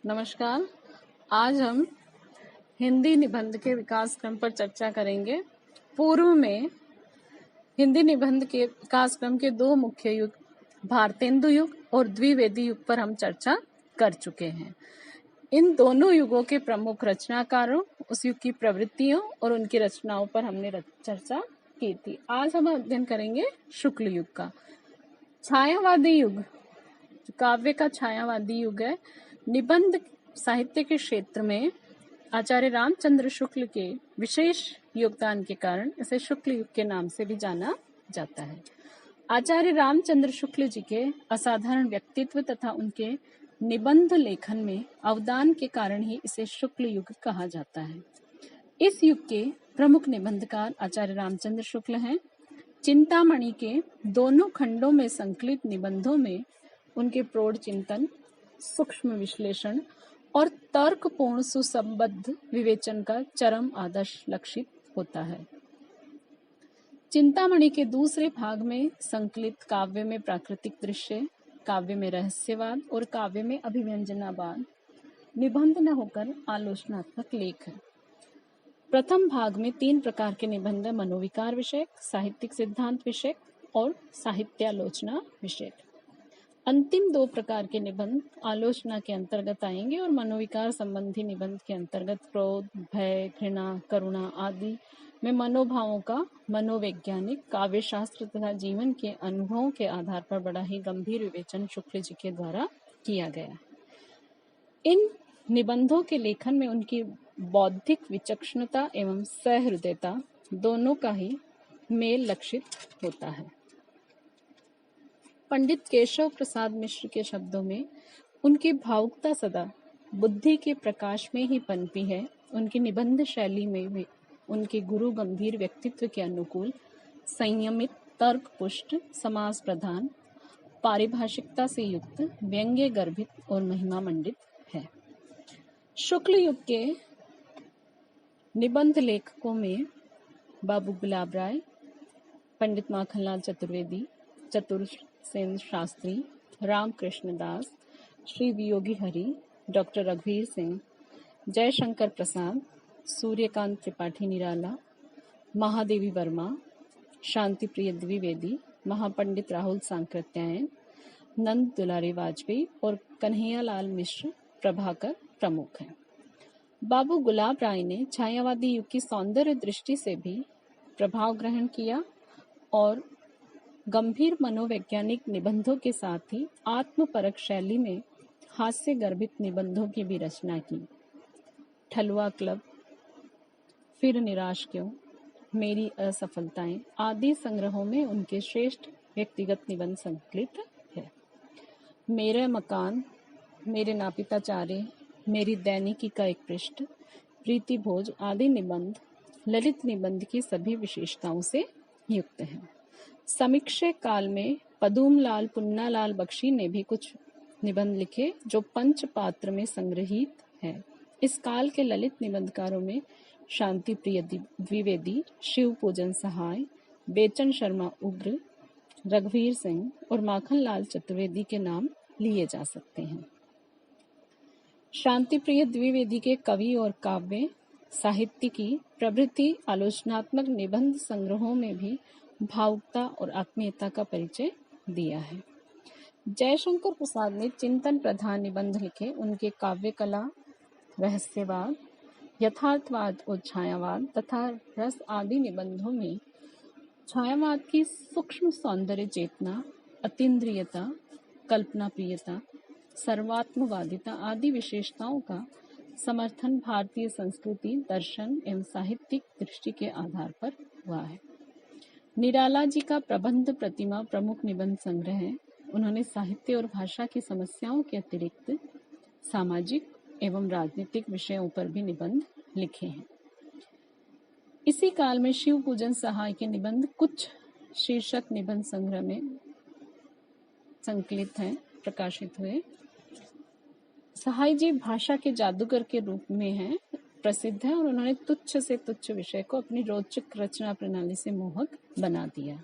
नमस्कार। आज हम हिंदी निबंध के विकास क्रम पर चर्चा करेंगे। पूर्व में हिंदी निबंध के विकास क्रम के दो मुख्य युग भारतेंदु युग और द्विवेदी युग पर हम चर्चा कर चुके हैं। इन दोनों युगों के प्रमुख रचनाकारों, उस युग की प्रवृत्तियों और उनकी रचनाओं पर हमने चर्चा की थी। आज हम अध्ययन करेंगे शुक्ल युग का। छायावादी युग, काव्य का छायावादी युग है। निबंध साहित्य के क्षेत्र में आचार्य रामचंद्र शुक्ल के विशेष योगदान के कारण इसे शुक्ल युग के नाम से भी जाना जाता है। आचार्य रामचंद्र शुक्ल जी के असाधारण व्यक्तित्व तथा उनके निबंध लेखन में अवदान के कारण ही इसे शुक्ल युग कहा जाता है। इस युग के प्रमुख निबंधकार आचार्य रामचंद्र शुक्ल हैं। चिंतामणि के दोनों खंडों में संकलित निबंधों में उनके प्रौढ़ चिंतन, सूक्ष्म विश्लेषण और तर्कपूर्ण सुसंबद्ध विवेचन का चरम आदर्श लक्षित होता है। चिंतामणि के दूसरे भाग में संकलित काव्य में प्राकृतिक दृश्य, काव्य में रहस्यवाद और काव्य में अभिव्यंजनावाद निबंध न होकर आलोचनात्मक लेख है। प्रथम भाग में 3 प्रकार के निबंध: मनोविकार विषयक, साहित्यिक सिद्धांत विषयक और साहित्यालोचना विषयक। अंतिम 2 प्रकार के निबंध आलोचना के अंतर्गत आएंगे और मनोविकार संबंधी निबंध के अंतर्गत क्रोध, भय, घृणा, करुणा आदि में मनोभावों का मनोवैज्ञानिक, काव्य शास्त्र तथा जीवन के अनुभवों के आधार पर बड़ा ही गंभीर विवेचन शुक्ल जी के द्वारा किया गया। इन निबंधों के लेखन में उनकी बौद्धिक विचक्षणता एवं सहृदयता दोनों का ही मेल लक्षित होता है। पंडित केशव प्रसाद मिश्र के शब्दों में उनकी भावुकता सदा बुद्धि के प्रकाश में ही पनपी है। उनकी निबंध शैली में भी उनके गुरु गंभीर व्यक्तित्व के अनुकूल, संयमित, तर्कपुष्ट, समास प्रधान, पारिभाषिकता से युक्त, व्यंग्य गर्भित और महिमा मंडित है। शुक्ल युग के निबंध लेखकों में बाबू गुलाब राय, पंडित माखनलाल चतुर्वेदी, चतुरसेन शास्त्री, रामकृष्ण दास, श्री वियोगी हरि, डॉक्टर रघुवीर सिंह, जयशंकर प्रसाद, सूर्यकांत त्रिपाठी निराला, महादेवी वर्मा, शांति प्रिय द्विवेदी, महापंडित राहुल सांकृत्यायन, नंद दुलारी वाजपेयी और कन्हैयालाल मिश्र प्रभाकर प्रमुख हैं। बाबू गुलाब राय ने छायावादी युग की सौंदर्य दृष्टि से भी प्रभाव ग्रहण किया और गंभीर मनोवैज्ञानिक निबंधों के साथ ही आत्मपरक शैली में हास्य गर्भित निबंधों की भी रचना की। ठलुआ क्लब, फिर निराश क्यों, मेरी असफलताएं आदि संग्रहों में उनके श्रेष्ठ व्यक्तिगत निबंध संकलित है। मेरे मकान, मेरे नापिताचार्य, मेरी दैनिकी का एक पृष्ठ, प्रीति भोज आदि निबंध ललित निबंध की सभी विशेषताओं से युक्त हैं। समीक्षे काल में पदुमलाल पुन्नालाल बख्शी ने भी कुछ निबंध लिखे जो पंच पात्र में संग्रहित है। इस काल के ललित निबंधकारों में शांति प्रिय द्विवेदी, शिव पूजन सहाय, बेचन शर्मा उग्र, रघुवीर सिंह और माखनलाल चतुर्वेदी के नाम लिए जा सकते हैं। शांति प्रिय द्विवेदी के कवि और काव्य, साहित्यिकी प्रभृति आलोचनात्मक निबंध संग्रहों में भी भावुकता और आत्मीयता का परिचय दिया है। जयशंकर प्रसाद ने चिंतन प्रधान निबंध लिखे। उनके काव्य कला, रहस्यवाद, यथार्थवाद और छायावाद तथा रस आदि निबंधों में छायावाद की सूक्ष्म सौंदर्य चेतना, अतीन्द्रियता, कल्पना प्रियता, सर्वात्मवादिता आदि विशेषताओं का समर्थन भारतीय संस्कृति, दर्शन एवं साहित्यिक दृष्टि के आधार पर हुआ है। निराला जी का प्रबंध प्रतिमा प्रमुख निबंध संग्रह है। उन्होंने साहित्य और भाषा की समस्याओं के अतिरिक्त सामाजिक एवं राजनीतिक विषयों पर भी निबंध लिखे हैं। इसी काल में शिव पूजन सहाय के निबंध कुछ शीर्षक निबंध संग्रह में संकलित हैं, प्रकाशित हुए। सहाय जी भाषा के जादूगर के रूप में हैं, प्रसिद्ध है और उन्होंने तुच्छ से तुच्छ विषय को अपनी रोचक रचना प्रणाली से मोहक बना दिया।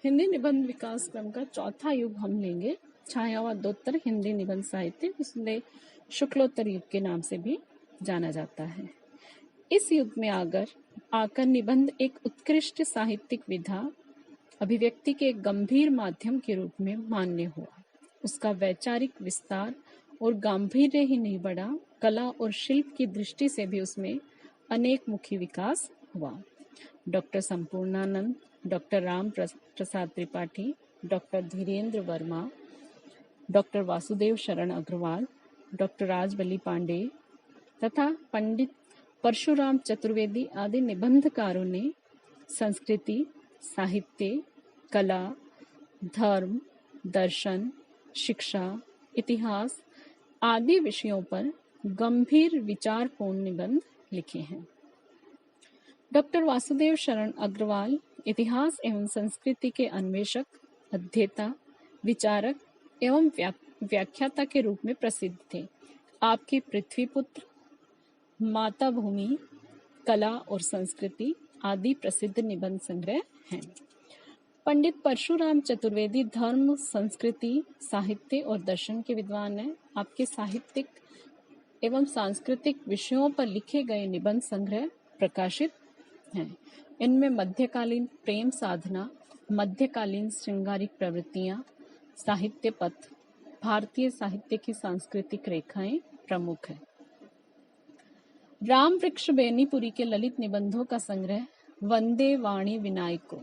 हिंदी निबंध विकास क्रम का चौथा युग हम लेंगे छायावादोत्तर हिंदी निबंध साहित्य, जिसे शुक्लोत्तर युग के नाम से भी जाना जाता है। इस युग में आकर निबंध एक उत्कृष्ट साहित्यिक विधा, अभिव्यक्ति के एक गंभीर माध्यम के रूप में मान्य हुआ। उसका वैचारिक विस्तार और गांभीर्य ही नहीं बढ़ा, कला और शिल्प की दृष्टि से भी उसमें अनेक मुखी विकास हुआ। Doctor Sampurnanand, doctor Ram Prasad Tripathi, doctor Dhirendra Verma, doctor Vasudev शरण अग्रवाल, डॉक्टर राजबली पांडे तथा पंडित परशुराम चतुर्वेदी आदि निबंधकारों ने संस्कृति, साहित्य, कला, धर्म, दर्शन, शिक्षा, इतिहास आदि विषयों पर गंभीर विचारपूर्ण निबंध लिखे हैं। डॉक्टर वासुदेव शरण अग्रवाल इतिहास एवं संस्कृति के अन्वेषक, अध्येता, विचारक एवं व्याख्याता के रूप में प्रसिद्ध थे। आपके पृथ्वीपुत्र, माता भूमि, कला और संस्कृति आदि प्रसिद्ध निबंध संग्रह हैं। पंडित परशुराम चतुर्वेदी धर्म, संस्कृति, साहित्य और दर्शन के विद्वान हैं। आपके साहित्यिक एवं सांस्कृतिक विषयों पर लिखे गए निबंध संग्रह प्रकाशित हैं। इनमें मध्यकालीन प्रेम साधना, मध्यकालीन श्रृंगारिक प्रवृत्तियां, साहित्य पथ, भारतीय साहित्य की सांस्कृतिक रेखाएं प्रमुख है। राम वृक्ष बेनीपुरी के ललित निबंधों का संग्रह वंदे वाणी विनायको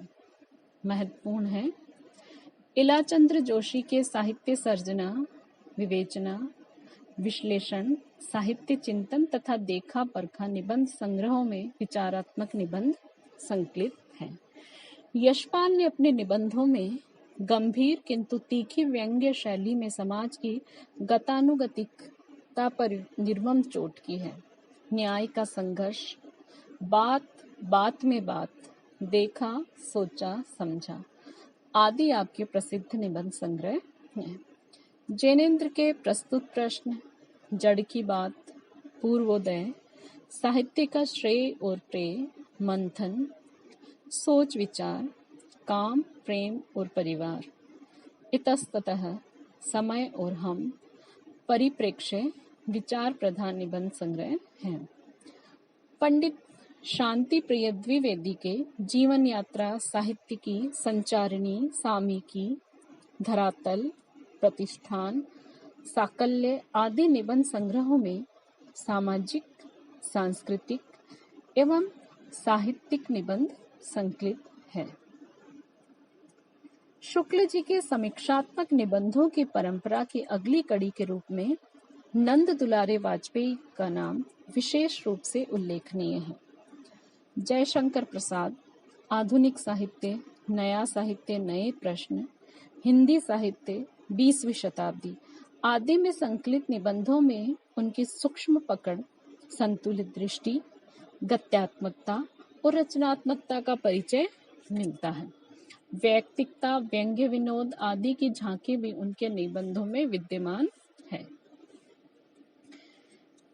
महत्वपूर्ण है। इलाचंद्र जोशी के साहित्य सर्जना, विवेचना, विश्लेषण, साहित्य चिंतन तथा देखा परखा निबंध संग्रहों में विचारात्मक निबंध संकलित हैं। यशपाल ने अपने निबंधों में गंभीर किंतु तीखी व्यंग्य शैली में समाज की गतानुगतिकता पर निर्मम चोट की है। न्याय का संघर्ष, बात बात में बात, देखा, सोचा, समझा आदि आपके प्रसिद्ध निबंध संग्रह हैं। जैनेन्द्र के प्रस्तुत प्रश्न, जड़ की बात, पूर्वोदय, साहित्य का श्रेय और प्रेय, मंथन, सोच विचार, काम, प्रेम और परिवार, इतस्ततः, समय और हम, परिप्रेक्ष्य, विचार प्रधान निबंध संग्रह हैं। पंडित शांति प्रिय द्विवेदी के जीवन यात्रा, साहित्य की संचारिणी, सामयिकी, धरातल, प्रतिष्ठान, साकल्य आदि निबंध संग्रहों में सामाजिक, सांस्कृतिक एवं साहित्यिक निबंध संकलित है। शुक्ल जी के समीक्षात्मक निबंधों की परंपरा की अगली कड़ी के रूप में नंद दुलारे वाजपेयी का नाम विशेष रूप से उल्लेखनीय है। जयशंकर प्रसाद, आधुनिक साहित्य, नया साहित्य, नए प्रश्न, हिंदी साहित्य, 20वीं शताब्दी आदि में संकलित निबंधों में उनकी सूक्ष्म पकड़, संतुलित दृष्टि, गत्यात्मकता और रचनात्मकता का परिचय मिलता है। वैयक्तिकता, व्यंग्य, विनोद आदि की झांकी भी उनके निबंधों में विद्यमान है।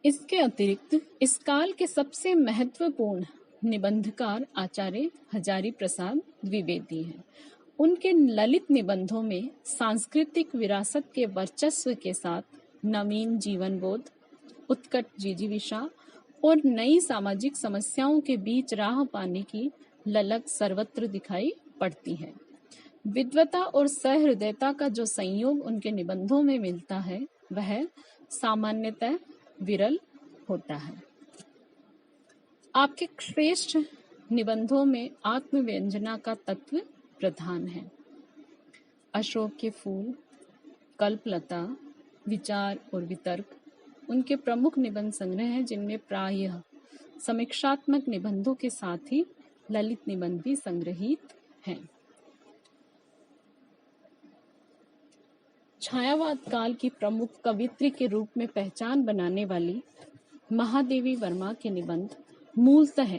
इसके अतिरिक्त इस काल के सबसे महत्वपूर्ण निबंधकार आचार्य हजारी प्रसाद द्विवेदी हैं। उनके ललित निबंधों में सांस्कृतिक विरासत के वर्चस्व के साथ नवीन जीवन बोध, उत्कट जिजीविषा और नई सामाजिक समस्याओं के बीच राह पाने की ललक सर्वत्र दिखाई पड़ती है। विद्वता और सहृदयता का जो संयोग उनके निबंधों में मिलता है, वह सामान्यतः विरल होता है। आपके श्रेष्ठ निबंधों में आत्मव्यंजना का तत्व प्रधान है। अशोक के फूल, कल्पलता, विचार और वितर्क उनके प्रमुख निबंध संग्रह हैं, जिनमें प्रायः समीक्षात्मक निबंधों के साथ ही ललित निबंध भी संग्रहित हैं। छायावाद काल की प्रमुख कवियत्री के रूप में पहचान बनाने वाली महादेवी वर्मा के निबंध मूलतः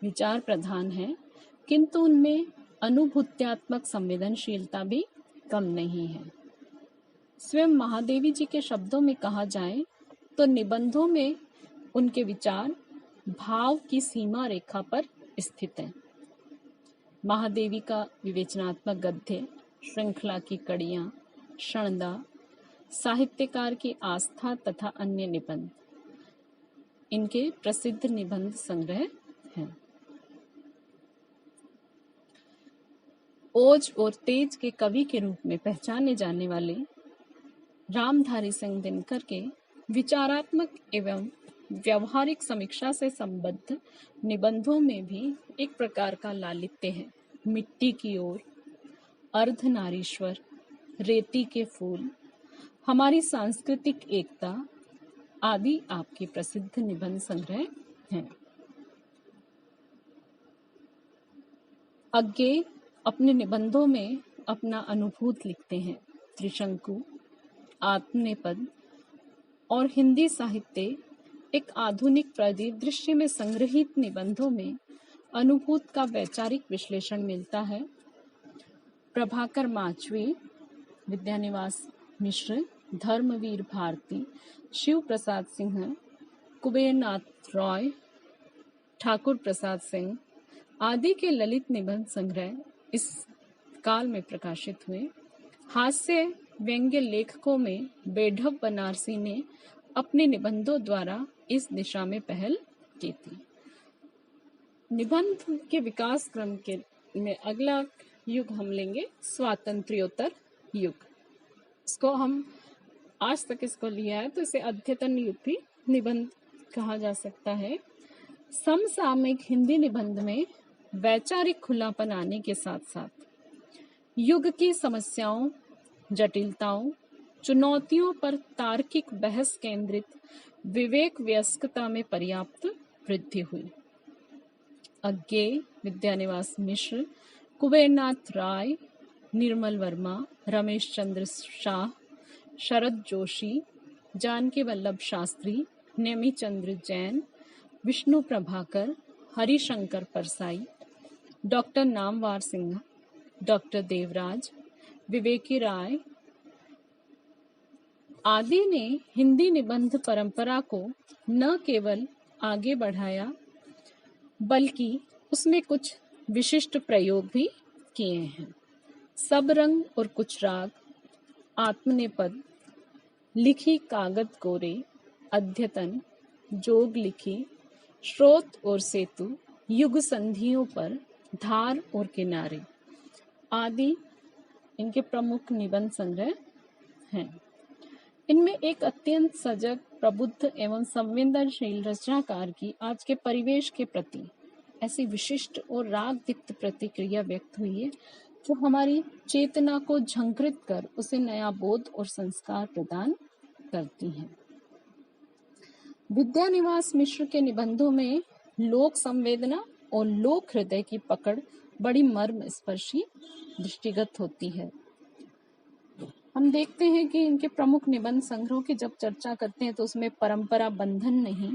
विचार प्रधान है, किंतु उनमें अनुभूत्यात्मक संवेदनशीलता भी कम नहीं है। स्वयं महादेवी जी के शब्दों में कहा जाए तो निबंधों में उनके विचार भाव की सीमा रेखा पर स्थित है। महादेवी का विवेचनात्मक गद्य, श्रृंखला की कड़ियां, क्षणदा, साहित्यकार की आस्था तथा अन्य निबंध इनके प्रसिद्ध निबंध संग्रह हैं। ओज और तेज के कवि के रूप में पहचाने जाने वाले रामधारी सिंह दिनकर के विचारात्मक एवं व्यवहारिक समीक्षा से संबद्ध निबंधों में भी एक प्रकार का लालित्य है। मिट्टी की ओर, अर्धनारीश्वर, रेती के फूल, हमारी सांस्कृतिक एकता आदि आपके प्रसिद्ध निबंध संग्रह हैं। अज्ञे अपने निबंधों में अपना अनुभूत लिखते हैं। त्रिशंकु, आत्मनेपद और हिंदी साहित्य एक आधुनिक परिदृश्य में संग्रहित निबंधों में अनुभूत का वैचारिक विश्लेषण मिलता है। प्रभाकर माचवी, विद्यानिवास मिश्र, धर्मवीर भारती, शिव प्रसाद सिंह, कुबेरनाथ रॉय, ठाकुर प्रसाद सिंह आदि के ललित निबंध संग्रह इस काल में प्रकाशित हुए। हास्य व्यंग्य लेखकों में बेढब बनारसी ने अपने निबंधों द्वारा इस दिशा में पहल की थी। निबंध के विकास क्रम के में अगला युग हम लेंगे स्वातंत्र्योत्तर युग। इसको हम आज तक इसको लिया है तो इसे अद्यतन युग भी निबंध कहा जा सकता है। समसामयिक हिंदी निबंध में वैचारिक खुलापन आने के साथ साथ युग की समस्याओं, जटिलताओं, चुनौतियों पर तार्किक बहस केंद्रित विवेक वयस्कता में पर्याप्त वृद्धि हुई। अज्ञेय, विद्यानिवास मिश्र, कुबेरनाथ राय, निर्मल वर्मा, रमेश चंद्र शाह, शरद जोशी, जानकी वल्लभ शास्त्री, नेमी चंद्र जैन, विष्णु प्रभाकर, हरिशंकर परसाई, डॉक्टर नामवर सिंह, डॉक्टर देवराज, विवेकी राय आदि ने हिंदी निबंध परंपरा को न केवल आगे बढ़ाया बल्कि उसमें कुछ विशिष्ट प्रयोग भी किए हैं। सब रंग और कुछ राग, आत्मनेपद, लिखी कागद कोरे, अद्यतन, जोग लिखी, स्रोत और सेतु, युग संधियों पर, धार और किनारे आदि इनके प्रमुख निबंध संग्रह हैं। इनमें एक अत्यंत सजग, प्रबुद्ध एवं संवेदनशील रचनाकार की आज के परिवेश के प्रति ऐसी विशिष्ट और रागदीप्त प्रतिक्रिया व्यक्त हुई है जो हमारी चेतना को झंकृत कर उसे नया बोध और संस्कार प्रदान करती हैं। विद्यानिवास मिश्र के निबंधों में लोक संवेदना और लोक हृदय की पकड़ बड़ी मर्म स्पर्शी दृष्टिगत होती है। हम देखते हैं कि इनके प्रमुख निबंध संग्रहों की जब चर्चा करते हैं तो उसमें परंपरा बंधन नहीं,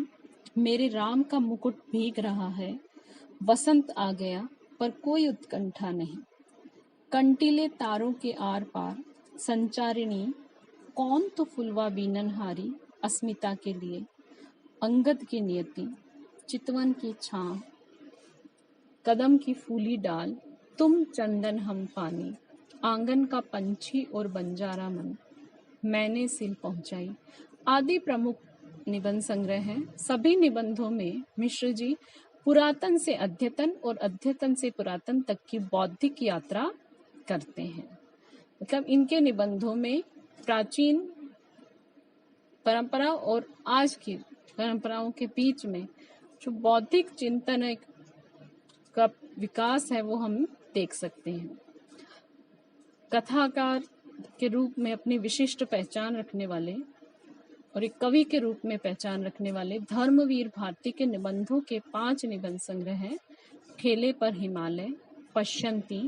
मेरे राम का मुकुट भीग रहा है, वसंत आ गया पर कोई उत्कंठा नहीं, कंटीले तारों के आर पार, संचारिणी, कौन तो फुलवा बीननहारी, अस्मिता के लिए, अंगद की नियति, चितवन की छांव, कदम की फूली डाल, तुम चंदन हम पानी, आंगन का पंछी और बंजारा मन, मैंने सिल पहुंचाई आदि प्रमुख निबंध संग्रह हैं। सभी निबंधों में मिश्र जी पुरातन से अद्यतन और अद्यतन से पुरातन तक की बौद्धिक यात्रा करते हैं। मतलब इनके निबंधों में प्राचीन परंपरा और आज की परंपराओं के बीच में जो बौद्धिक चिंतन का विकास है वो हम देख सकते हैं। कथाकार के रूप में अपनी विशिष्ट पहचान रखने वाले और एक कवि के रूप में पहचान रखने वाले धर्मवीर भारती के निबंधों के 5 निबंध संग्रह हैं। ठेले पर हिमालय, पश्यंती,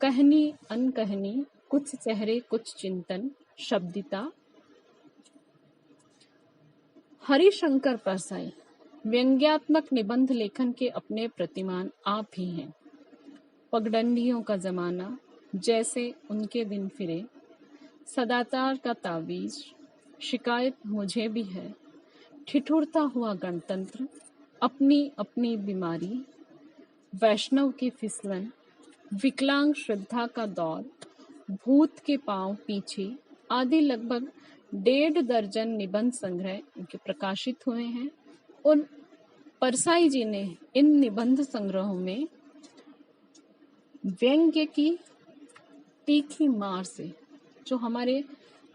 कहनी अनकहनी, कुछ चेहरे कुछ चिंतन, शब्दिता। हरिशंकर परसाई व्यंग्यात्मक निबंध लेखन के अपने प्रतिमान आप ही हैं। पगडंडियों का जमाना, जैसे उनके दिन फिरे, सदाचार का तावीज, शिकायत मुझे भी है, ठिठुरता हुआ गणतंत्र, अपनी अपनी बीमारी, वैष्णव की फिसलन, विकलांग श्रद्धा का दौर, भूत के पांव पीछे आदि लगभग 1.5 दर्जन निबंध संग्रह इनके प्रकाशित हुए हैं। और परसाई जी ने इन निबंध संग्रहों में व्यंग्य की तीखी मार से जो हमारे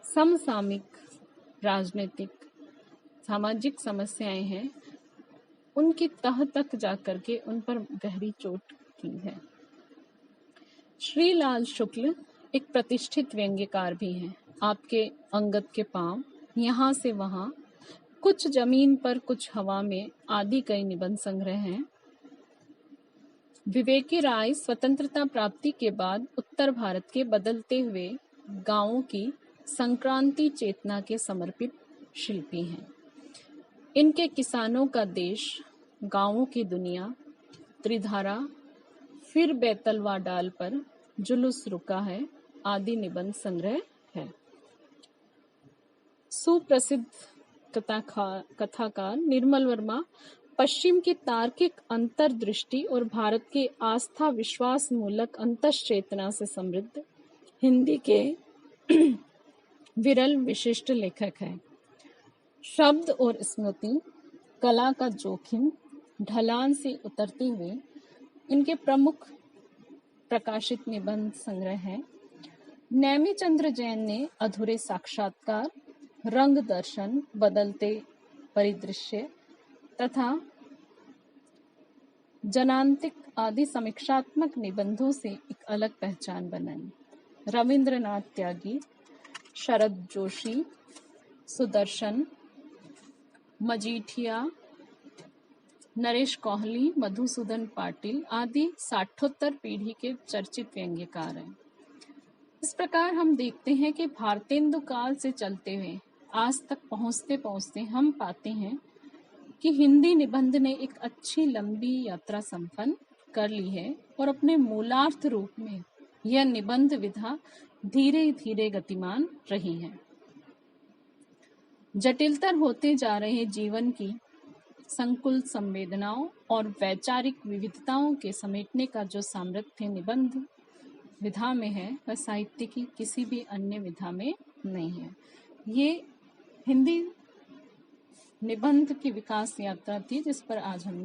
समसामयिक राजनीतिक सामाजिक समस्याएं हैं उनकी तह तक जाकर के उन पर गहरी चोट की है। श्री लाल शुक्ल एक प्रतिष्ठित व्यंग्यकार भी हैं। आपके अंगद के पांव, यहाँ से वहां, कुछ जमीन पर कुछ हवा में आदि कई निबंध संग्रह हैं। विवेकी राय स्वतंत्रता प्राप्ति के बाद उत्तर भारत के बदलते हुए गांवों की संक्रांति चेतना के समर्पित शिल्पी हैं। इनके किसानों का देश, गांवों की दुनिया, त्रिधारा, फिर बैतलवा डाल पर जुलूस रुका है आदि निबंध संग्रह है। सुप्रसिद्ध कथाकार निर्मल वर्मा पश्चिम की तार्किक अंतर्दृष्टि और भारत के आस्था विश्वास मूलक अंतश्चेतना से समृद्ध हिंदी के विरल विशिष्ट लेखक हैं। शब्द और स्मृति कला का जोखिम ढलान से उतरते हुए इनके प्रमुख प्रकाशित निबंध संग्रह हैं। नेमिचंद्र जैन ने अधूरे साक्षात्कार, रंग दर्शन, बदलते परिदृश्य तथा जनांतिक आदि समीक्षात्मक निबंधों से एक अलग पहचान बनाई। रविंद्रनाथ त्यागी, शरद जोशी, सुदर्शन, मजीठिया, नरेश कोहली, मधुसूदन पाटिल आदि साठोत्तर पीढ़ी के चर्चित व्यंग्यकार हैं। इस प्रकार हम देखते हैं कि भारतेंदु काल से चलते हुए आज तक पहुंचते पहुंचते हम पाते हैं कि हिंदी निबंध ने एक अच्छी लंबी यात्रा संपन्न कर ली है और अपने मूलार्थ रूप में यह निबंध विधा धीरे धीरे गतिमान रही है। जटिलतर होते जा रहे जीवन की संकुल संवेदनाओं और वैचारिक विविधताओं के समेटने का जो सामर्थ्य निबंध विधा में है वह साहित्य की किसी भी अन्य विधा में नहीं है। ये हिंदी निबंध की विकास यात्रा थी जिस पर आज हमने